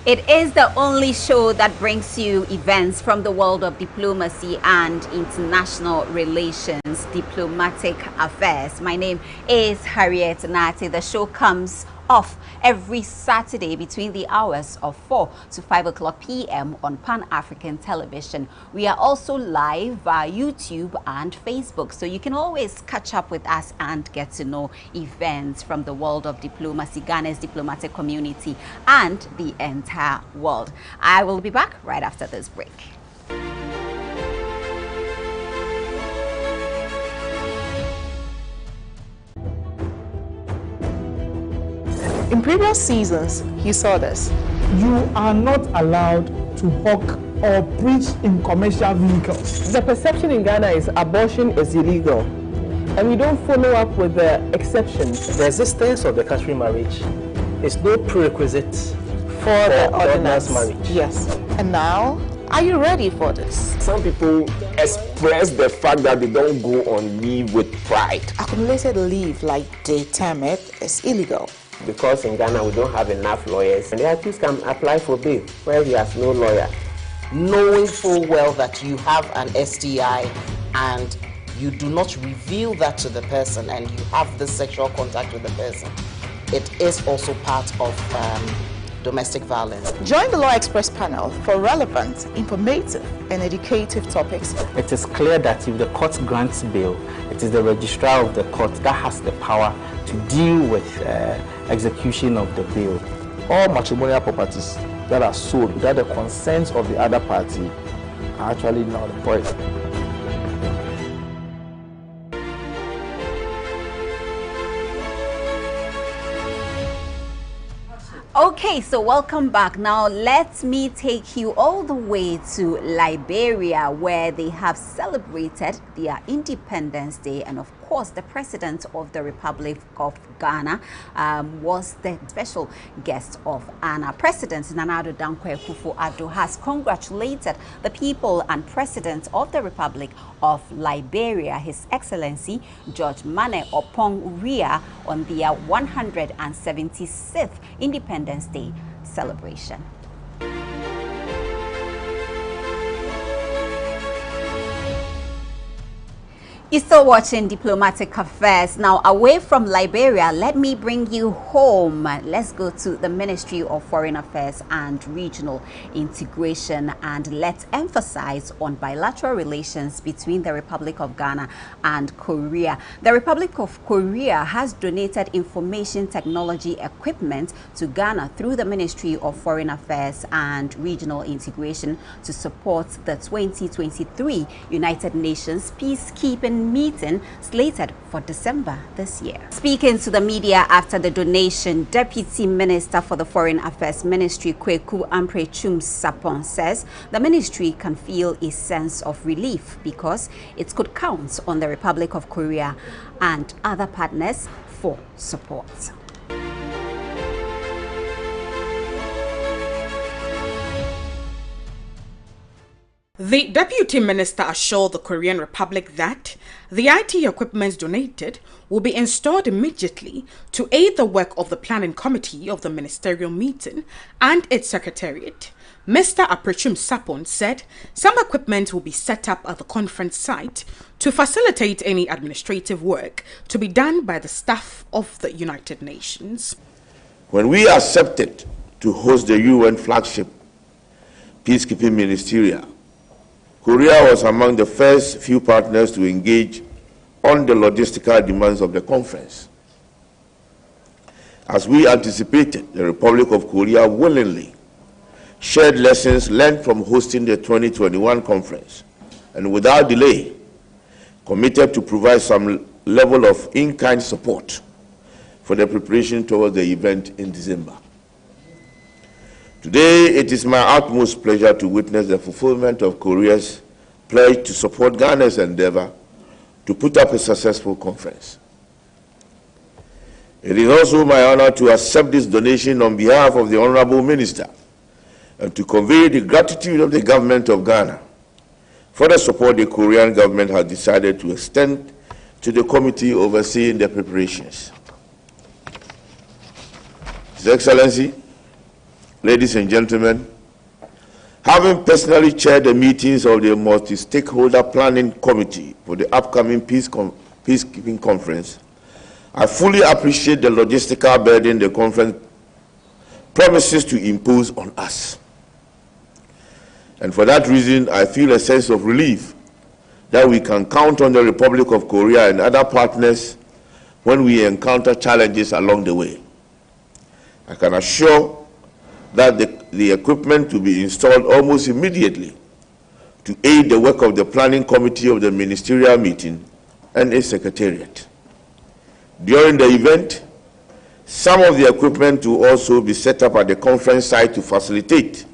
It is the only show that brings you events from the world of diplomacy and international relations, diplomatic affairs. My name is Harriet Nati. The show comes off every Saturday between the hours of 4 to 5 o'clock p.m. on Pan-African television. We are also live via YouTube and Facebook, so you can always catch up with us and get to know events from the world of diplomacy, Ghana's diplomatic community, and the entire world. I will be back right after this break. In previous seasons, you saw this. You are not allowed to hawk or preach in commercial vehicles. The perception in Ghana is abortion is illegal, and we don't follow up with the exceptions. The existence of the customary marriage is no prerequisite for the ordinance marriage. Yes. And now, are you ready for this? Some people express the fact that they don't go on leave with pride. Accumulated leave, like they term it, is illegal. Because in Ghana we don't have enough lawyers, and the accused can apply for bail where he has no lawyer. Knowing full well that you have an STI and you do not reveal that to the person and you have the sexual contact with the person, it is also part of domestic violence. Join the Law Express panel for relevant, informative, and educative topics. It is clear that if the court grants bail, it is the registrar of the court that has the power to deal with execution of the bail. All matrimonial properties that are sold without the consent of the other party are actually null and void. Okay, so welcome back. Now let me take you all the way to Liberia, where they have celebrated their Independence Day, and of course the President of the Republic of Ghana was the special guest of honor. President AKUFO has congratulated the people and President of the Republic of Liberia, His Excellency George Mane Opong Ria, on their 176th Independence Day celebration. You're still watching Diplomatic Affairs. Now, away from Liberia, let me bring you home. Let's go to the Ministry of Foreign Affairs and Regional Integration, and let's emphasize on bilateral relations between the Republic of Ghana and Korea. The Republic of Korea has donated information technology equipment to Ghana through the Ministry of Foreign Affairs and Regional Integration to support the 2023 United Nations Peacekeeping meeting slated for December this year. Speaking to the media after the donation, Deputy Minister for the Foreign Affairs Ministry, Kweku Amprechum Sapon, says the ministry can feel a sense of relief because it could count on the Republic of Korea and other partners for support. The Deputy Minister assured the Korean Republic that the IT equipment donated will be installed immediately to aid the work of the planning committee of the ministerial meeting and its secretariat. Mr. Aprechum Sapon said some equipment will be set up at the conference site to facilitate any administrative work to be done by the staff of the United Nations. When we accepted to host the UN flagship peacekeeping ministerial, Korea was among the first few partners to engage on the logistical demands of the conference. As we anticipated, the Republic of Korea willingly shared lessons learned from hosting the 2021 conference, and without delay, committed to provide some level of in-kind support for the preparation towards the event in December. Today, it is my utmost pleasure to witness the fulfillment of Korea's pledge to support Ghana's endeavor to put up a successful conference. It is also my honor to accept this donation on behalf of the Honorable Minister and to convey the gratitude of the government of Ghana for the support the Korean government has decided to extend to the committee overseeing the preparations. His Excellency, ladies and gentlemen, having personally chaired the meetings of the multi-stakeholder planning committee for the upcoming peacekeeping conference, I fully appreciate the logistical burden the conference promises to impose on us. And for that reason, I feel a sense of relief that we can count on the Republic of Korea and other partners when we encounter challenges along the way. I can assure that the equipment to be installed almost immediately to aid the work of the planning committee of the ministerial meeting and its secretariat. During the event, some of the equipment will also be set up at the conference site to facilitate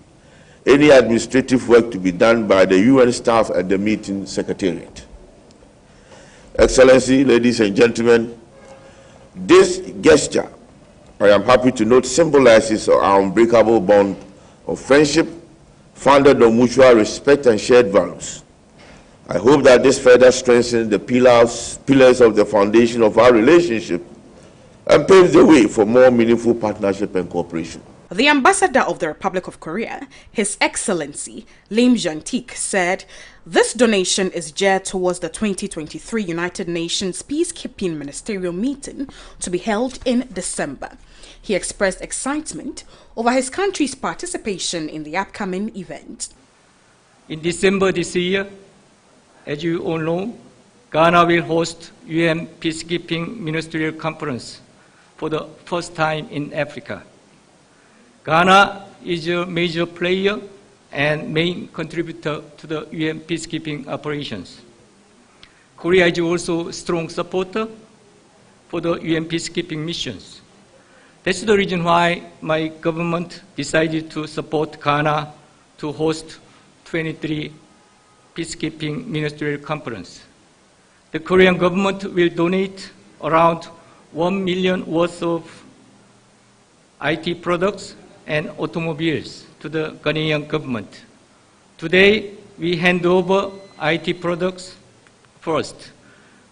any administrative work to be done by the UN staff at the meeting secretariat. Excellency, ladies and gentlemen, this gesture, I am happy to note, symbolizes our unbreakable bond of friendship founded on mutual respect and shared values. I hope that this further strengthens the pillars of the foundation of our relationship and paves the way for more meaningful partnership and cooperation. The ambassador of the Republic of Korea, His Excellency Lim Jung-tik, said this donation is geared towards the 2023 United Nations Peacekeeping Ministerial Meeting to be held in December. He expressed excitement over his country's participation in the upcoming event. In December this year, as you all know, Ghana will host UN Peacekeeping Ministerial Conference for the first time in Africa. Ghana is a major player and main contributor to the UN peacekeeping operations. Korea is also a strong supporter for the UN peacekeeping missions. That's the reason why my government decided to support Ghana to host 23 peacekeeping ministerial conference. The Korean government will donate around 1 million worth of IT products and automobiles to the Ghanaian government. Today, we hand over IT products first.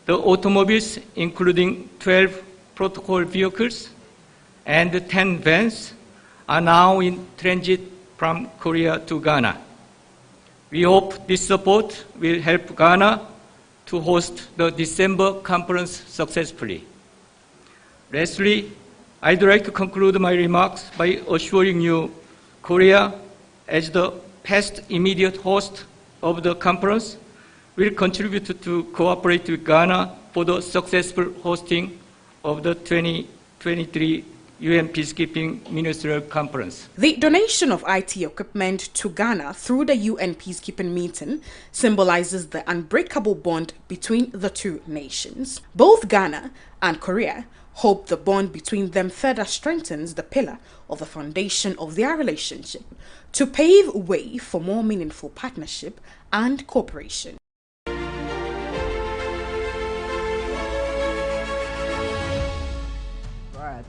The automobiles, including 12 protocol vehicles and 10 vans, are now in transit from Korea to Ghana. We hope this support will help Ghana to host the December conference successfully. Lastly, I'd like to conclude my remarks by assuring you Korea, as the past immediate host of the conference, will contribute to cooperate with Ghana for the successful hosting of the 2023 UN Peacekeeping Ministerial Conference. The donation of IT equipment to Ghana through the UN Peacekeeping meeting symbolizes the unbreakable bond between the two nations. Both Ghana and Korea hope the bond between them further strengthens the pillar of the foundation of their relationship to pave way for more meaningful partnership and cooperation.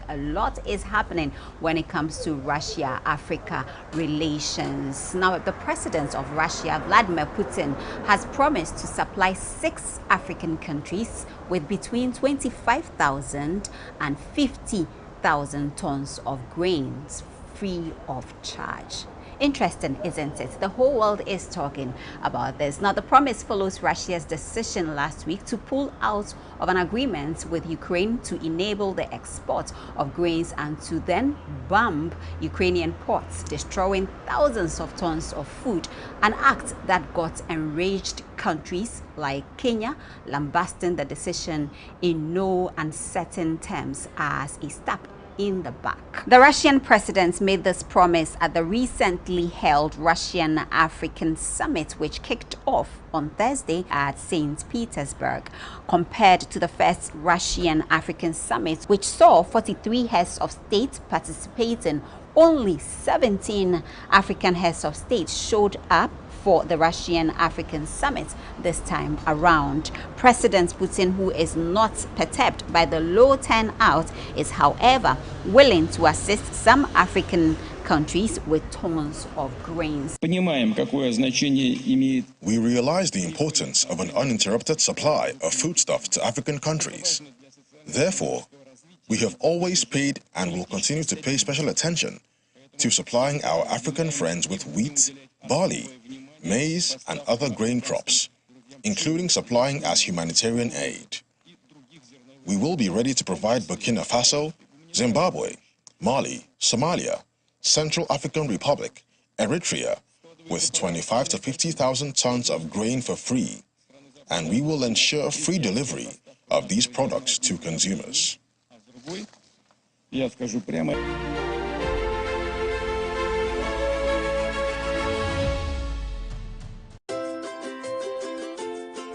A lot is happening when it comes to Russia-Africa relations. Now, the president of Russia, Vladimir Putin, has promised to supply 6 African countries with between 25,000 and 50,000 tons of grains free of charge. Interesting, isn't it? The whole world is talking about this. Now, the promise follows Russia's decision last week to pull out of an agreement with Ukraine to enable the export of grains and to then bomb Ukrainian ports, destroying thousands of tons of food, an act that got enraged countries like Kenya, lambasting the decision in no uncertain terms as a step in the back. The Russian president made this promise at the recently held Russian-African summit, which kicked off on Thursday at St. Petersburg. Compared to the first Russian-African summit, which saw 43 heads of state participating, only 17 African heads of state showed up for the Russian-African summit this time around. President Putin, who is not perturbed by the low turnout, is however willing to assist some African countries with tons of grains. We realize the importance of an uninterrupted supply of foodstuff to African countries. Therefore, we have always paid and will continue to pay special attention to supplying our African friends with wheat, barley, maize, and other grain crops, including supplying as humanitarian aid. We will be ready to provide Burkina Faso, Zimbabwe, Mali, Somalia, Central African Republic, Eritrea, with 25 to 50,000 tons of grain for free, and we will ensure free delivery of these products to consumers.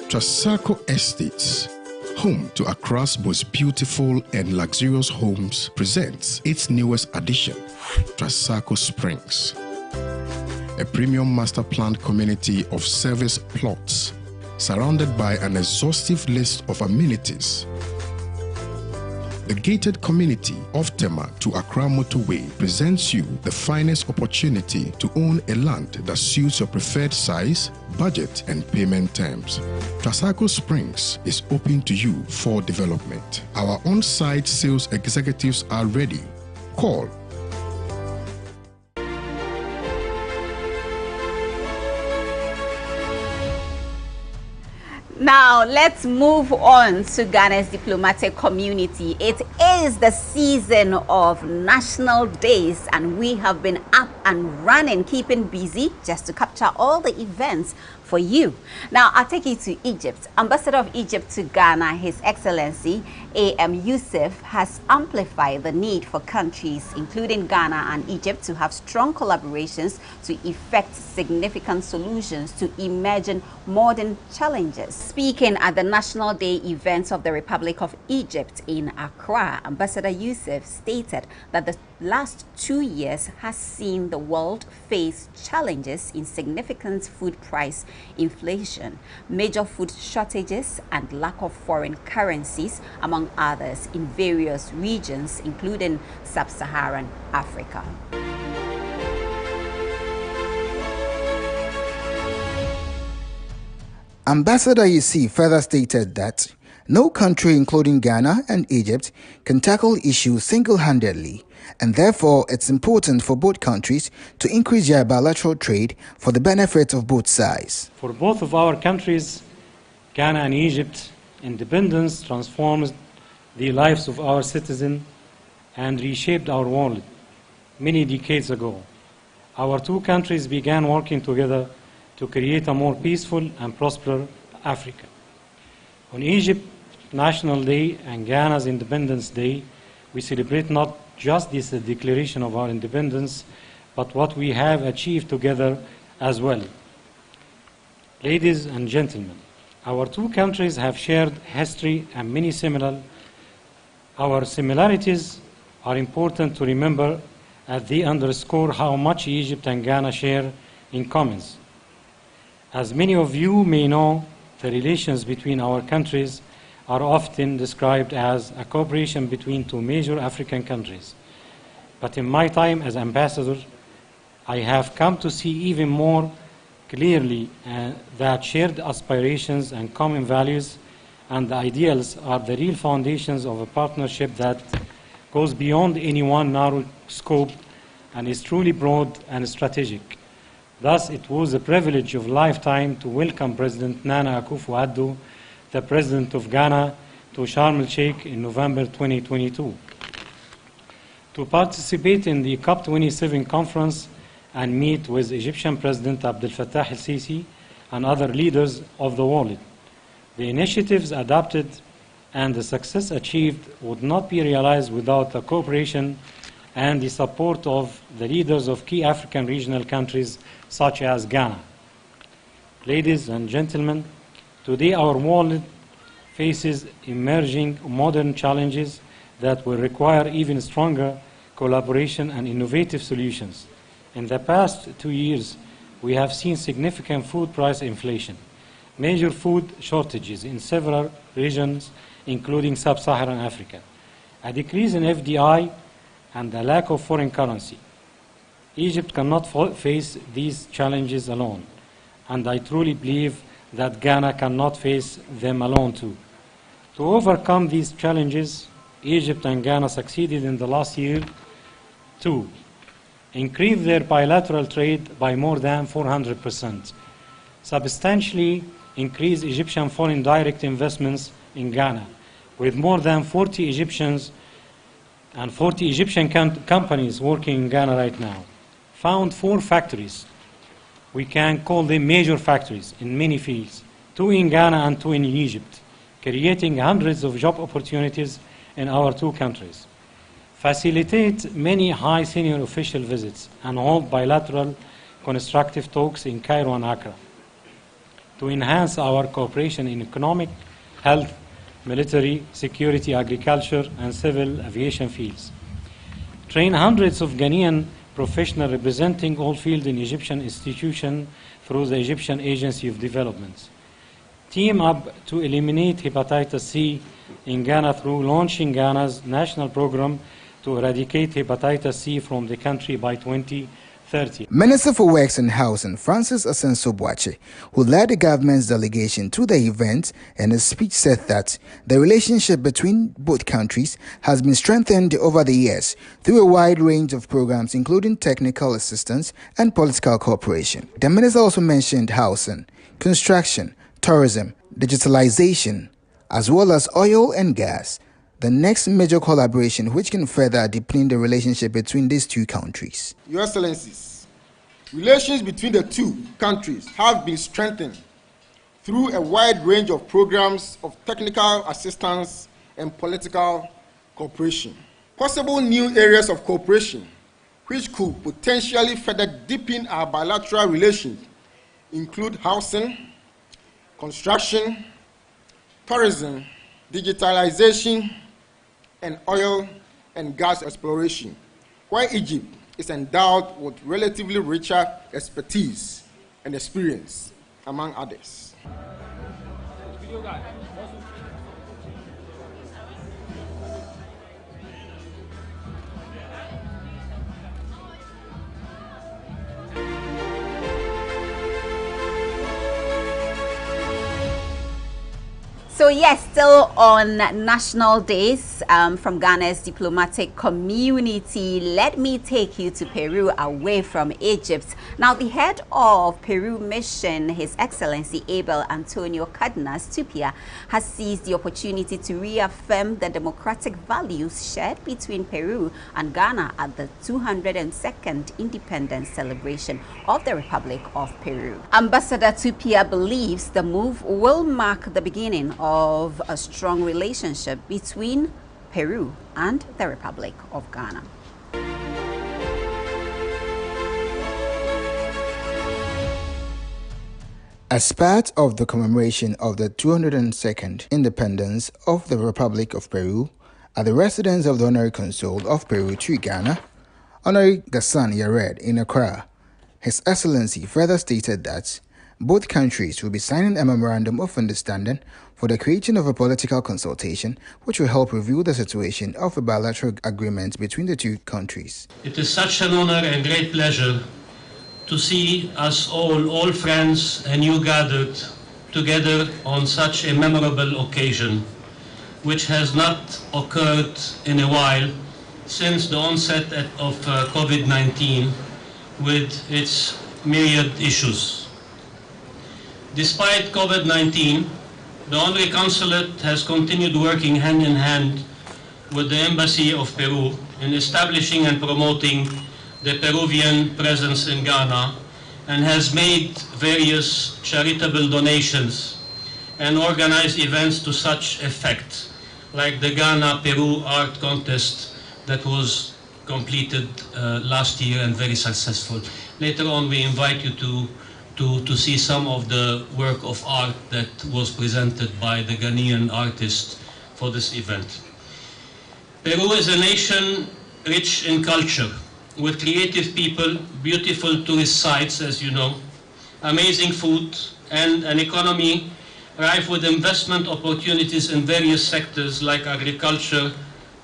Trasacco Estates, home to Accra's most beautiful and luxurious homes, presents its newest addition, Trasacco Springs, a premium master planned community of service plots surrounded by an exhaustive list of amenities. The gated community of Tema to Accra Motorway presents you the finest opportunity to own a land that suits your preferred size, budget, and payment terms. Trasacco Springs is open to you for development. Our on-site sales executives are ready. Call Now, let's move on to Ghana's diplomatic community. It is the season of national days, and we have been up and running, keeping busy just to capture all the events for you. Now, I'll take you to Egypt. Ambassador of Egypt to Ghana, His Excellency A.M. Yusuf, has amplified the need for countries, including Ghana and Egypt, to have strong collaborations to effect significant solutions to emerging modern challenges. Speaking at the National Day events of the Republic of Egypt in Accra, Ambassador Yusuf stated that the last 2 years has seen the world face challenges in significant food price inflation, major food shortages, and lack of foreign currencies, among others, in various regions, including sub-Saharan Africa. Ambassador Yusuf further stated that no country, including Ghana and Egypt, can tackle issues single-handedly, and therefore it's important for both countries to increase their bilateral trade for the benefit of both sides. For both of our countries, Ghana and Egypt, independence transformed the lives of our citizens and reshaped our world many decades ago. Our two countries began working together to create a more peaceful and prosperous Africa. On Egypt's National Day and Ghana's Independence Day, we celebrate not just this declaration of our independence, but what we have achieved together as well. Ladies and gentlemen, our two countries have shared history and many similar. Our similarities are important to remember as they underscore how much Egypt and Ghana share in common. As many of you may know, the relations between our countries are often described as a cooperation between two major African countries. But in my time as ambassador, I have come to see even more clearly that shared aspirations and common values and ideals are the real foundations of a partnership that goes beyond any one narrow scope and is truly broad and strategic. Thus, it was a privilege of a lifetime to welcome President Nana AKUFO-ADDO, the President of Ghana, to Sharm el-Sheikh in November 2022, to participate in the COP27 conference and meet with Egyptian President Abdel Fattah el-Sisi and other leaders of the world. The initiatives adopted and the success achieved would not be realized without the cooperation and the support of the leaders of key African regional countries such as Ghana. Ladies and gentlemen, today our world faces emerging modern challenges that will require even stronger collaboration and innovative solutions. In the past 2 years, we have seen significant food price inflation, major food shortages in several regions, including sub-Saharan Africa, a decrease in FDI, and a lack of foreign currency. Egypt cannot face these challenges alone, and I truly believe that Ghana cannot face them alone too. To overcome these challenges, Egypt and Ghana succeeded in the last year too increased their bilateral trade by more than 400%, substantially increased Egyptian foreign direct investments in Ghana, with more than 40 Egyptian companies working in Ghana right now, found 4 factories. We can call them major factories in many fields, 2 in Ghana and 2 in Egypt, creating hundreds of job opportunities in our 2 countries. Facilitate many high senior official visits and hold bilateral constructive talks in Cairo and Accra to enhance our cooperation in economic, health, military, security, agriculture, and civil aviation fields. Train hundreds of Ghanaian professionals representing all fields in Egyptian institutions through the Egyptian Agency of Development. Team up to eliminate hepatitis C in Ghana through launching Ghana's national program to eradicate hepatitis C from the country by 2030. Minister for Works and Housing, Francis Asenso-Boakye, who led the government's delegation to the event, in his speech said that the relationship between both countries has been strengthened over the years through a wide range of programs, including technical assistance and political cooperation. The minister also mentioned housing, construction, tourism, digitalization, as well as oil and gas, the next major collaboration which can further deepen the relationship between these 2 countries. Your Excellencies, relations between the 2 countries have been strengthened through a wide range of programs of technical assistance and political cooperation. Possible new areas of cooperation which could potentially further deepen our bilateral relations include housing, construction, tourism, digitalization, and oil and gas exploration, while Egypt is endowed with relatively richer expertise and experience, among others. So yes, still on national days from Ghana's diplomatic community, let me take you to Peru, away from Egypt. Now, the head of Peru mission, His Excellency Abel Antonio Cardenas Tupia, has seized the opportunity to reaffirm the democratic values shared between Peru and Ghana at the 202nd independence celebration of the Republic of Peru. Ambassador Tupia believes the move will mark the beginning of a strong relationship between Peru and the Republic of Ghana. As part of the commemoration of the 202nd independence of the Republic of Peru, at the residence of the Honorary Consul of Peru to Ghana, Honorary Gassan Yared in Accra, His Excellency further stated that both countries will be signing a memorandum of understanding for the creation of a political consultation which will help review the situation of a bilateral agreement between the 2 countries. It is such an honor and great pleasure to see us all friends and you gathered together on such a memorable occasion, which has not occurred in a while since the onset of COVID-19 with its myriad issues. Despite COVID-19, the Honorary Consulate has continued working hand in hand with the Embassy of Peru in establishing and promoting the Peruvian presence in Ghana, and has made various charitable donations and organized events to such effect, like the Ghana-Peru Art Contest that was completed last year and very successful. Later on, we invite you to see some of the work of art that was presented by the Ghanaian artists for this event. Peru is a nation rich in culture, with creative people, beautiful tourist sites, as you know, amazing food, and an economy rife with investment opportunities in various sectors like agriculture,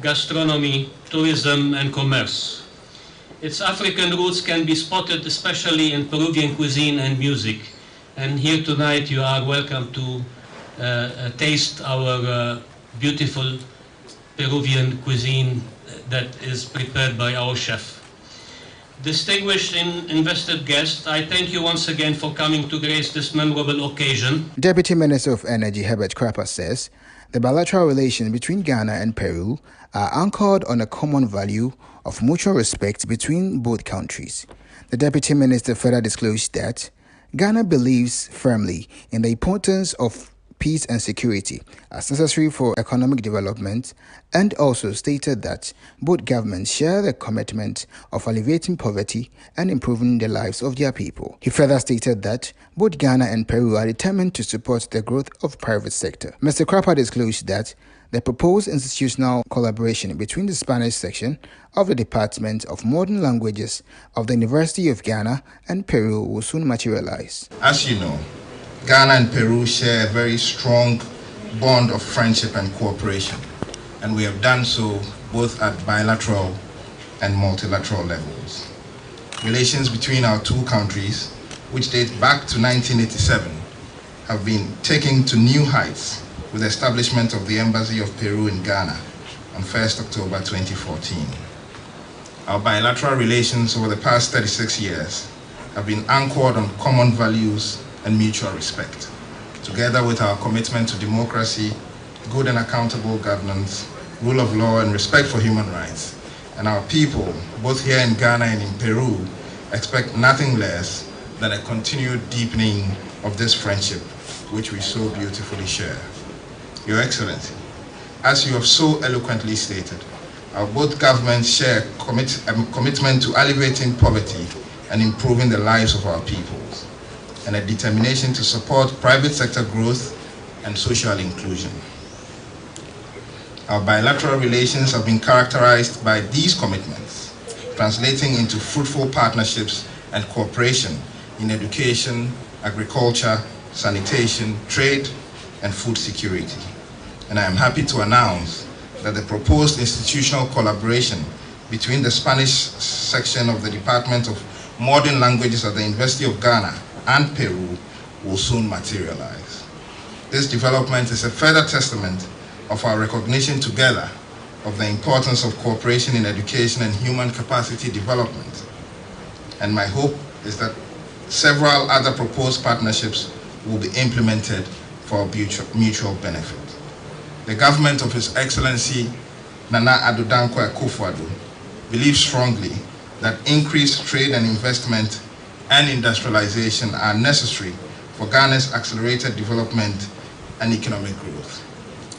gastronomy, tourism, and commerce. Its African roots can be spotted especially in Peruvian cuisine and music. And here tonight you are welcome to taste our beautiful Peruvian cuisine that is prepared by our chef. distinguished invested guests, I thank you once again for coming to grace this memorable occasion. Deputy Minister of Energy Herbert Crapper says the bilateral relations between Ghana and Peru are anchored on a common value of mutual respect between both countries. The Deputy Minister further disclosed that Ghana believes firmly in the importance of peace and security as necessary for economic development, and also stated that both governments share the commitment of alleviating poverty and improving the lives of their people. He further stated that both Ghana and Peru are determined to support the growth of private sector. Mr. Crapper disclosed that the proposed institutional collaboration between the Spanish section of the Department of Modern Languages of the University of Ghana and Peru will soon materialize. As you know, Ghana and Peru share a very strong bond of friendship and cooperation, and we have done so both at bilateral and multilateral levels. Relations between our two countries, which date back to 1987, have been taken to new heights with the establishment of the Embassy of Peru in Ghana on 1st October 2014. Our bilateral relations over the past 36 years have been anchored on common values and mutual respect, together with our commitment to democracy, good and accountable governance, rule of law, and respect for human rights. And our people, both here in Ghana and in Peru, expect nothing less than a continued deepening of this friendship, which we so beautifully share. Your Excellency, as you have so eloquently stated, our both governments share a commitment to alleviating poverty and improving the lives of our peoples, and a determination to support private sector growth and social inclusion. Our bilateral relations have been characterized by these commitments, translating into fruitful partnerships and cooperation in education, agriculture, sanitation, trade, and food security. And I am happy to announce that the proposed institutional collaboration between the Spanish section of the Department of Modern Languages at the University of Ghana and Peru will soon materialize. This development is a further testament of our recognition together of the importance of cooperation in education and human capacity development. And my hope is that several other proposed partnerships will be implemented for mutual benefit. The government of His Excellency Nana Addo Dankwa AKUFO believes strongly that increased trade and investment and industrialization are necessary for Ghana's accelerated development and economic growth,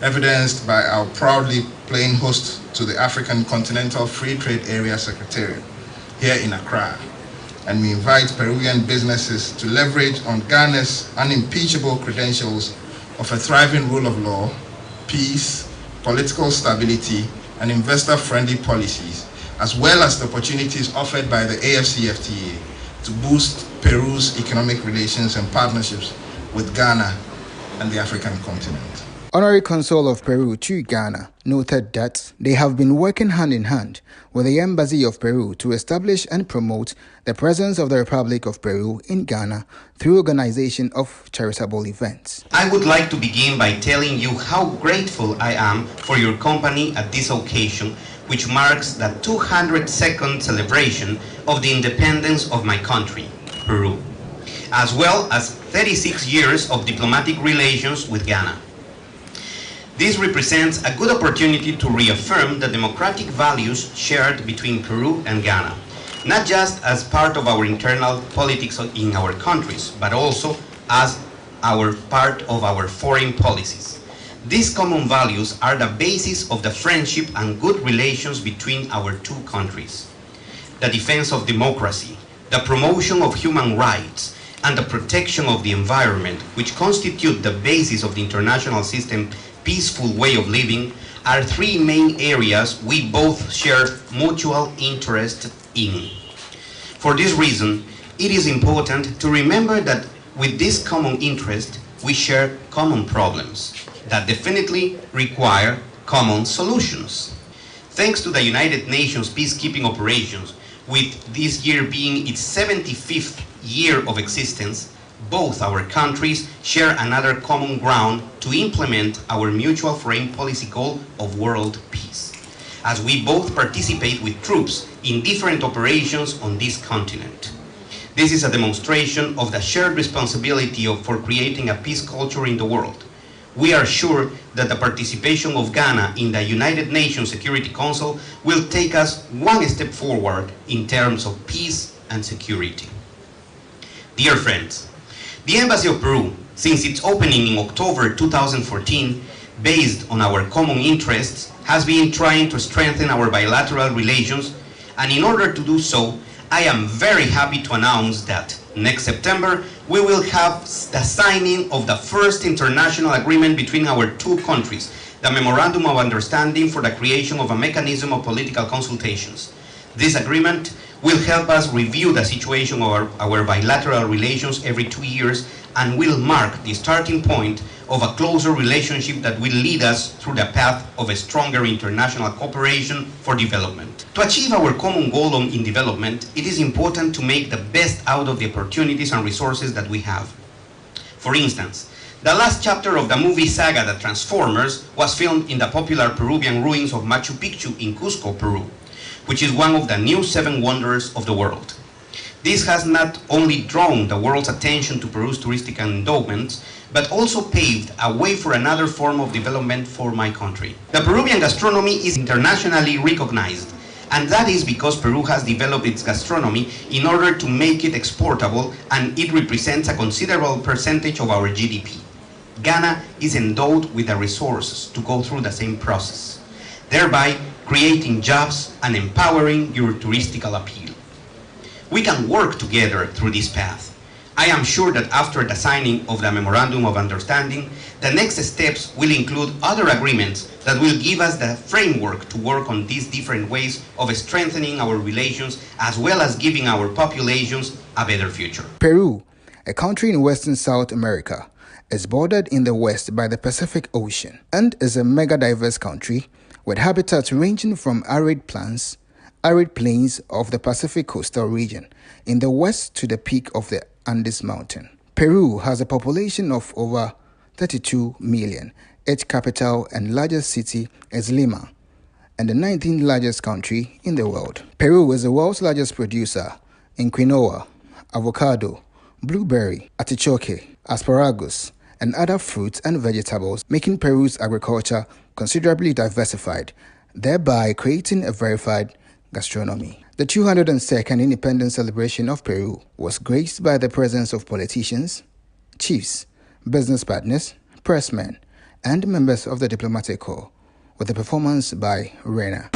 evidenced by our proudly playing host to the African Continental Free Trade Area Secretariat here in Accra. And we invite Peruvian businesses to leverage on Ghana's unimpeachable credentials of a thriving rule of law, peace, political stability, and investor-friendly policies, as well as the opportunities offered by the AFCFTA to boost Peru's economic relations and partnerships with Ghana and the African continent. Honorary Consul of Peru to Ghana noted that they have been working hand in hand with the Embassy of Peru to establish and promote the presence of the Republic of Peru in Ghana through organization of charitable events. I would like to begin by telling you how grateful I am for your company at this occasion, which marks the 202nd celebration of the independence of my country, Peru, as well as 36 years of diplomatic relations with Ghana. This represents a good opportunity to reaffirm the democratic values shared between Peru and Ghana, not just as part of our internal politics in our countries, but also as part of our foreign policies. These common values are the basis of the friendship and good relations between our two countries. The defense of democracy, the promotion of human rights, and the protection of the environment, which constitute the basis of the international system peaceful way of living, are three main areas we both share mutual interest in. For this reason, it is important to remember that with this common interest, we share common problems that definitely require common solutions. Thanks to the United Nations peacekeeping operations, with this year being its 75th year of existence, both our countries share another common ground to implement our mutual foreign policy goal of world peace. as we both participate with troops in different operations on this continent. This is a demonstration of the shared responsibility for creating a peace culture in the world. We are sure that the participation of Ghana in the United Nations Security Council will take us one step forward in terms of peace and security. Dear friends, the Embassy of Peru, since its opening in October 2014, based on our common interests, has been trying to strengthen our bilateral relations, and in order to do so, I am very happy to announce that next September we will have the signing of the first international agreement between our two countries, the Memorandum of Understanding for the creation of a mechanism of political consultations. This agreement will help us review the situation of our bilateral relations every 2 years and will mark the starting point of a closer relationship that will lead us through the path of a stronger international cooperation for development. To achieve our common goal in development, it is important to make the best out of the opportunities and resources that we have. For instance, the last chapter of the movie saga The Transformers was filmed in the popular Peruvian ruins of Machu Picchu in Cusco, Peru, which is one of the new 7 wonders of the world. This has not only drawn the world's attention to Peru's touristic endowments, but also paved a way for another form of development for my country. The Peruvian gastronomy is internationally recognized, and that is because Peru has developed its gastronomy in order to make it exportable, and it represents a considerable percentage of our GDP. Ghana is endowed with the resources to go through the same process, thereby creating jobs and empowering your touristical appeal. We can work together through this path. I am sure that after the signing of the Memorandum of Understanding, the next steps will include other agreements that will give us the framework to work on these different ways of strengthening our relations, as well as giving our populations a better future. Peru, a country in Western South America, is bordered in the west by the Pacific Ocean and is a mega-diverse country with habitats ranging from arid plains of the Pacific coastal region in the west to the peak of the Andes Mountain. Peru has a population of over 32 million. Its capital and largest city is Lima, and the 19th largest country in the world. Peru is the world's largest producer in quinoa, avocado, blueberry, artichoke, asparagus, and other fruits and vegetables, making Peru's agriculture considerably diversified, thereby creating a verified gastronomy. The 202nd Independence Celebration of Peru was graced by the presence of politicians, chiefs, business partners, pressmen, and members of the diplomatic corps, with a performance by Rena.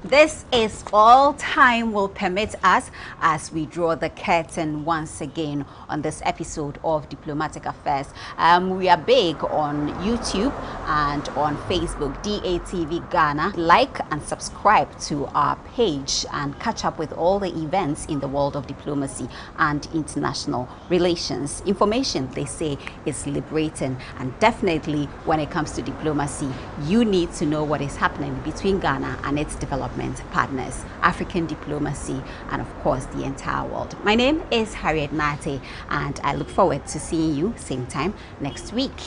This is all time will permit us as we draw the curtain once again on this episode of Diplomatic Affairs. We are big on YouTube and on Facebook, DATV Ghana. Like and subscribe to our page and catch up with all the events in the world of diplomacy and international relations. Information, they say, is liberating, and definitely when it comes to diplomacy, you need to know what is happening between Ghana and its development partners, African diplomacy, and of course the entire world. My name is Harriet Nate, and I look forward to seeing you same time next week.